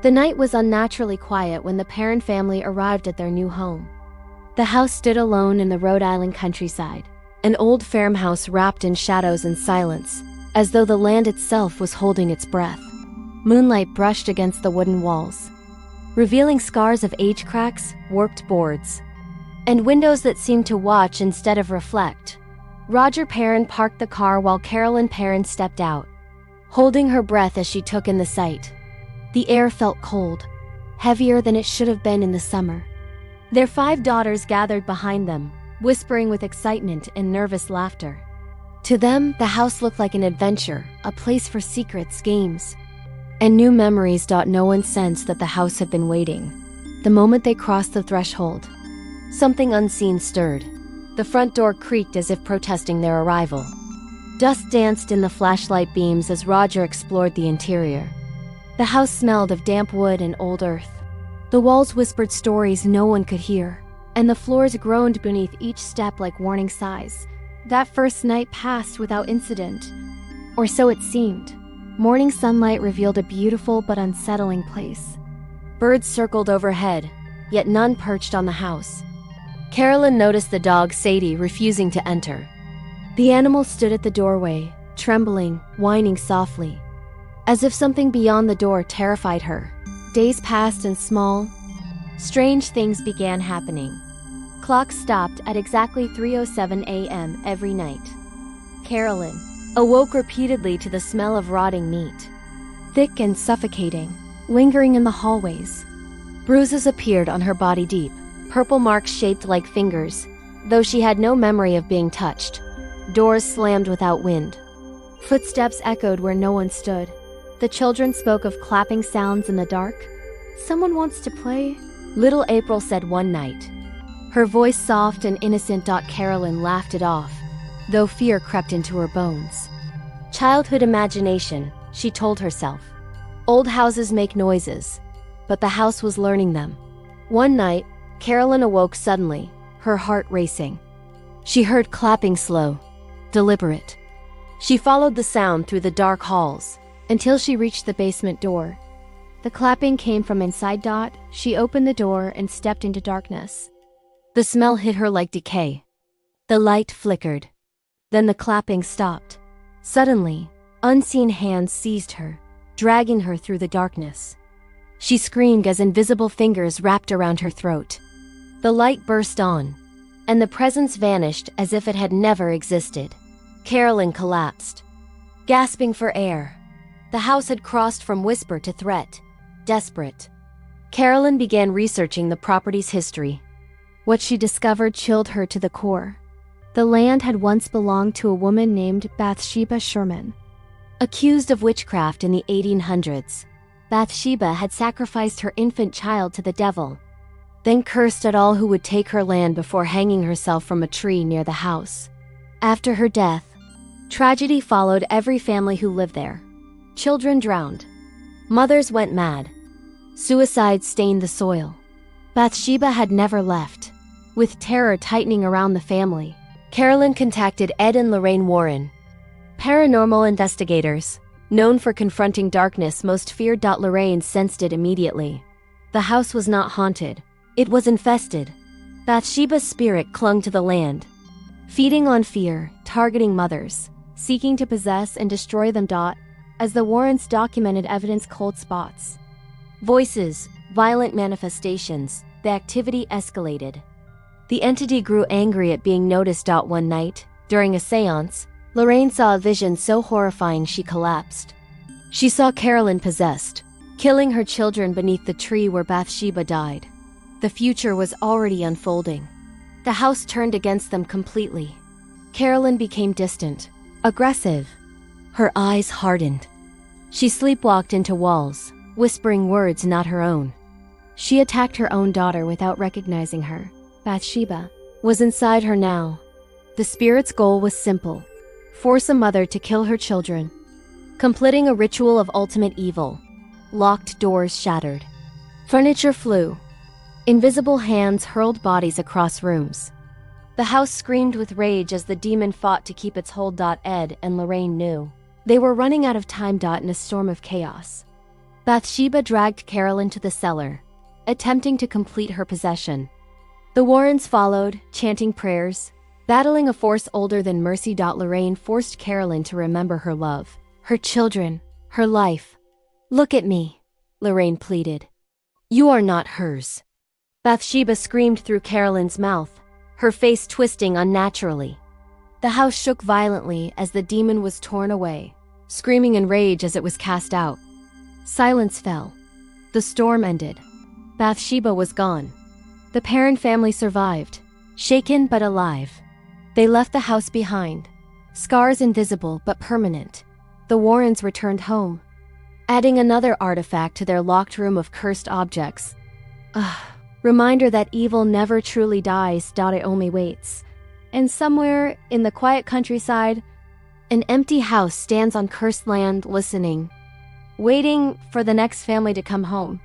The night was unnaturally quiet when the Perrin family arrived at their new home. The house stood alone in the Rhode Island countryside, an old farmhouse wrapped in shadows and silence, as though the land itself was holding its breath. Moonlight brushed against the wooden walls, revealing scars of age cracks, warped boards, and windows that seemed to watch instead of reflect. Roger Perrin parked the car while Carolyn Perrin stepped out, holding her breath as she took in the sight. The air felt cold, heavier than it should have been in the summer. Their 5 daughters gathered behind them, whispering with excitement and nervous laughter. To them, the house looked like an adventure, a place for secrets, games, and new memories. No one sensed that the house had been waiting. The moment they crossed the threshold, something unseen stirred. The front door creaked as if protesting their arrival. Dust danced in the flashlight beams as Roger explored the interior. The house smelled of damp wood and old earth. The walls whispered stories no one could hear, and the floors groaned beneath each step like warning sighs. That first night passed without incident, or so it seemed. Morning sunlight revealed a beautiful but unsettling place. Birds circled overhead, yet none perched on the house. Carolyn noticed the dog Sadie refusing to enter. The animal stood at the doorway, trembling, whining softly, as if something beyond the door terrified her. Days passed and strange things began happening. Clocks stopped at exactly 3:07 a.m. every night. Carolyn awoke repeatedly to the smell of rotting meat, thick and suffocating, lingering in the hallways. Bruises appeared on her body, deep, purple marks shaped like fingers, though she had no memory of being touched. Doors slammed without wind. Footsteps echoed where no one stood. The children spoke of clapping sounds in the dark. "Someone wants to play," little April said one night, her voice soft and innocent. Carolyn laughed it off, though fear crept into her bones. Childhood imagination, she told herself. Old houses make noises, but the house was learning them. One night, Carolyn awoke suddenly, her heart racing. She heard clapping, slow, deliberate. She followed the sound through the dark halls until she reached the basement door. The clapping came from inside. She opened the door and stepped into darkness. The smell hit her like decay. The light flickered. Then the clapping stopped. Suddenly, unseen hands seized her, dragging her through the darkness. She screamed as invisible fingers wrapped around her throat. The light burst on, and the presence vanished as if it had never existed. Carolyn collapsed, gasping for air. The house had crossed from whisper to threat, desperate. Carolyn began researching the property's history. What she discovered chilled her to the core. The land had once belonged to a woman named Bathsheba Sherman. Accused of witchcraft in the 1800s, Bathsheba had sacrificed her infant child to the devil, then cursed at all who would take her land before hanging herself from a tree near the house. After her death, tragedy followed every family who lived there. Children drowned. Mothers went mad. Suicide stained the soil. Bathsheba had never left. With terror tightening around the family, Carolyn contacted Ed and Lorraine Warren, paranormal investigators. Known for confronting darkness most feared. Lorraine sensed it immediately. The house was not haunted. It was infested. Bathsheba's spirit clung to the land, feeding on fear, targeting mothers, seeking to possess and destroy them. As the Warrens documented evidence, cold spots, voices, violent manifestations, the activity escalated. The entity grew angry at being noticed. One night, during a seance, Lorraine saw a vision so horrifying she collapsed. She saw Carolyn possessed, killing her children beneath the tree where Bathsheba died. The future was already unfolding. The house turned against them completely. Carolyn became distant, aggressive. Her eyes hardened. She sleepwalked into walls, whispering words not her own. She attacked her own daughter without recognizing her. Bathsheba was inside her now. The spirit's goal was simple: force a mother to kill her children, completing a ritual of ultimate evil. Locked doors shattered. Furniture flew. Invisible hands hurled bodies across rooms. The house screamed with rage as the demon fought to keep its hold. Ed and Lorraine knew they were running out of time. In a storm of chaos, Bathsheba dragged Carolyn to the cellar, attempting to complete her possession. The Warrens followed, chanting prayers. Battling a force older than mercy. Lorraine forced Carolyn to remember her love, her children, her life. "Look at me," Lorraine pleaded. "You are not hers." Bathsheba screamed through Carolyn's mouth, her face twisting unnaturally. The house shook violently as the demon was torn away, screaming in rage as it was cast out. Silence fell. The storm ended. Bathsheba was gone. The Perrin family survived, shaken but alive. They left the house behind, scars invisible but permanent. The Warrens returned home, adding another artifact to their locked room of cursed objects. Reminder that evil never truly dies. It only waits. And somewhere in the quiet countryside, an empty house stands on cursed land, listening, waiting for the next family to come home.